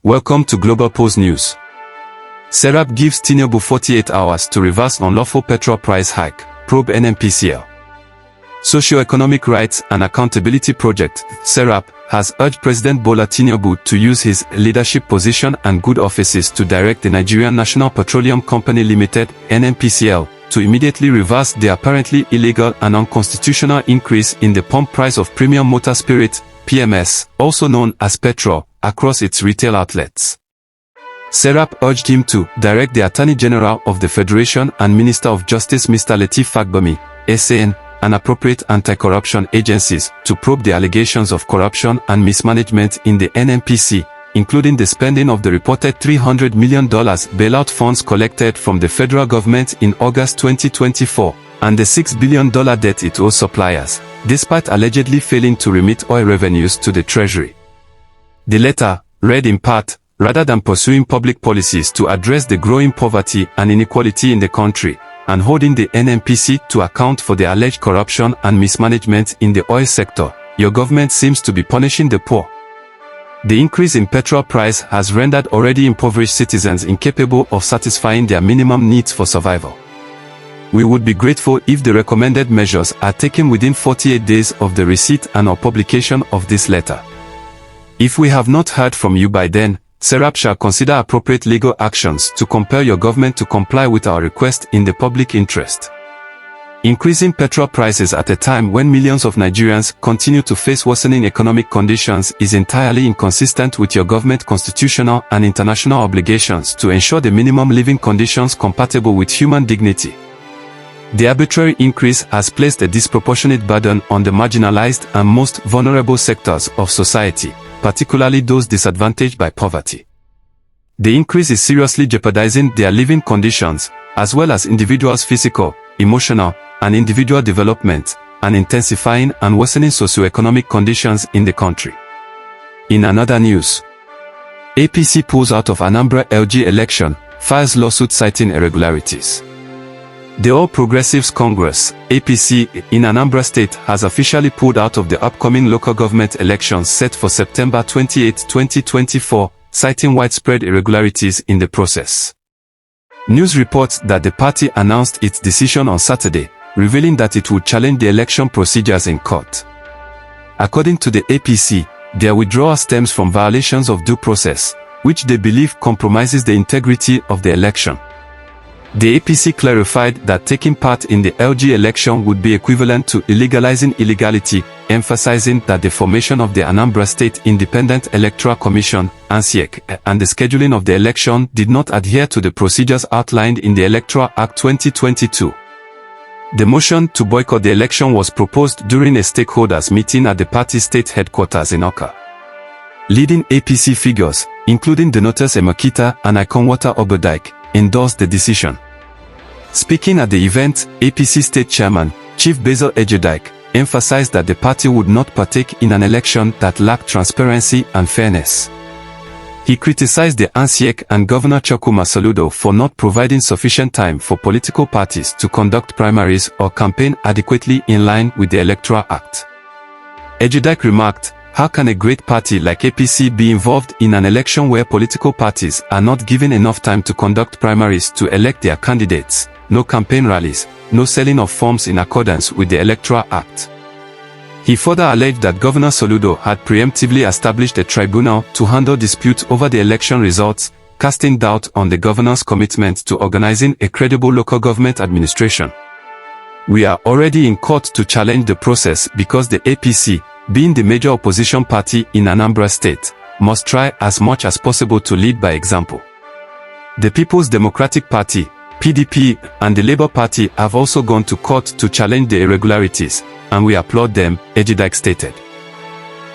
Welcome to Globalpose News. SERAP gives Tinubu 48 hours to reverse unlawful petrol price hike, probe NNPCL. Socio-Economic Rights and Accountability Project, SERAP, has urged President Bola Tinubu to use his leadership position and good offices to direct the Nigerian National Petroleum Company Limited, NNPCL, to immediately reverse the apparently illegal and unconstitutional increase in the pump price of premium motor spirit, PMS, also known as petrol, across its retail outlets. SERAP urged him to direct the Attorney General of the Federation and Minister of Justice Mr. Lateef Fagbemi, SAN, and appropriate anti-corruption agencies to probe the allegations of corruption and mismanagement in the NNPC, including the spending of the reported $300 million bailout funds collected from the federal government in August 2024, and the $6 billion debt it owes suppliers, despite allegedly failing to remit oil revenues to the Treasury. The letter read in part, rather than pursuing public policies to address the growing poverty and inequality in the country, and holding the NNPC to account for the alleged corruption and mismanagement in the oil sector, your government seems to be punishing the poor. The increase in petrol price has rendered already impoverished citizens incapable of satisfying their minimum needs for survival. We would be grateful if the recommended measures are taken within 48 days of the receipt and/or publication of this letter. If we have not heard from you by then, SERAP shall consider appropriate legal actions to compel your government to comply with our request in the public interest. Increasing petrol prices at a time when millions of Nigerians continue to face worsening economic conditions is entirely inconsistent with your government's constitutional and international obligations to ensure the minimum living conditions compatible with human dignity. The arbitrary increase has placed a disproportionate burden on the marginalized and most vulnerable sectors of society, particularly those disadvantaged by poverty. The increase is seriously jeopardizing their living conditions, as well as individuals' physical, emotional, and individual development, and intensifying and worsening socioeconomic conditions in the country. In another news, APC pulls out of Anambra LG election, files lawsuit citing irregularities. The All Progressives Congress, APC, in Anambra State has officially pulled out of the upcoming local government elections set for September 28, 2024, citing widespread irregularities in the process. News reports that the party announced its decision on Saturday, revealing that it would challenge the election procedures in court. According to the APC, their withdrawal stems from violations of due process, which they believe compromises the integrity of the election. The APC clarified that taking part in the LG election would be equivalent to illegalizing illegality, emphasizing that the formation of the Anambra State Independent Electoral Commission, ANSEC, and the scheduling of the election did not adhere to the procedures outlined in the Electoral Act 2022. The motion to boycott the election was proposed during a stakeholders meeting at the party state headquarters in Awka. Leading APC figures, including Donatus Emakita and Ikonwata Obodike, endorsed the decision. Speaking at the event, APC State Chairman, Chief Basil Ejedike, emphasized that the party would not partake in an election that lacked transparency and fairness. He criticized the ANSEC and Governor Chukwuma Soludo for not providing sufficient time for political parties to conduct primaries or campaign adequately in line with the Electoral Act. Ejedike remarked, "How can a great party like APC be involved in an election where political parties are not given enough time to conduct primaries to elect their candidates, no campaign rallies, no selling of forms in accordance with the Electoral Act?" He further alleged that Governor Soludo had preemptively established a tribunal to handle disputes over the election results, casting doubt on the governor's commitment to organizing a credible local government administration. "We are already in court to challenge the process because the APC, being the major opposition party in Anambra State, must try as much as possible to lead by example. The People's Democratic Party, PDP, and the Labour Party have also gone to court to challenge the irregularities, and we applaud them," Ejedike stated.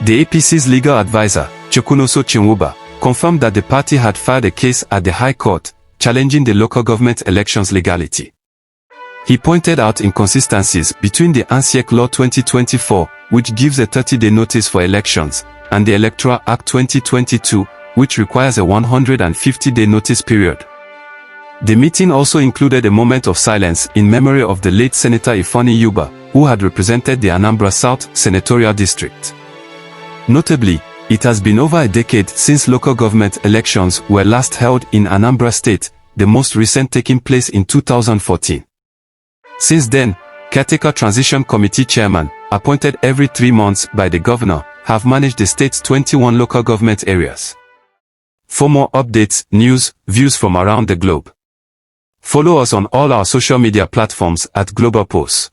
The APC's legal advisor, Chukwunoso Chinwuba, confirmed that the party had filed a case at the High Court, challenging the local government elections' legality. He pointed out inconsistencies between the ANSEC Law 2024, which gives a 30-day notice for elections, and the Electoral Act 2022, which requires a 150-day notice period. The meeting also included a moment of silence in memory of the late Senator Ifeanyi Uba, who had represented the Anambra South Senatorial District. Notably, It has been over a decade since local government elections were last held in Anambra State, the most recent taking place in 2014. Since then, caretaker transition committee chairman, appointed every 3 months by the governor, have managed the state's 21 local government areas. For more updates, news, views from around the globe, follow us on all our social media platforms at Globalpose.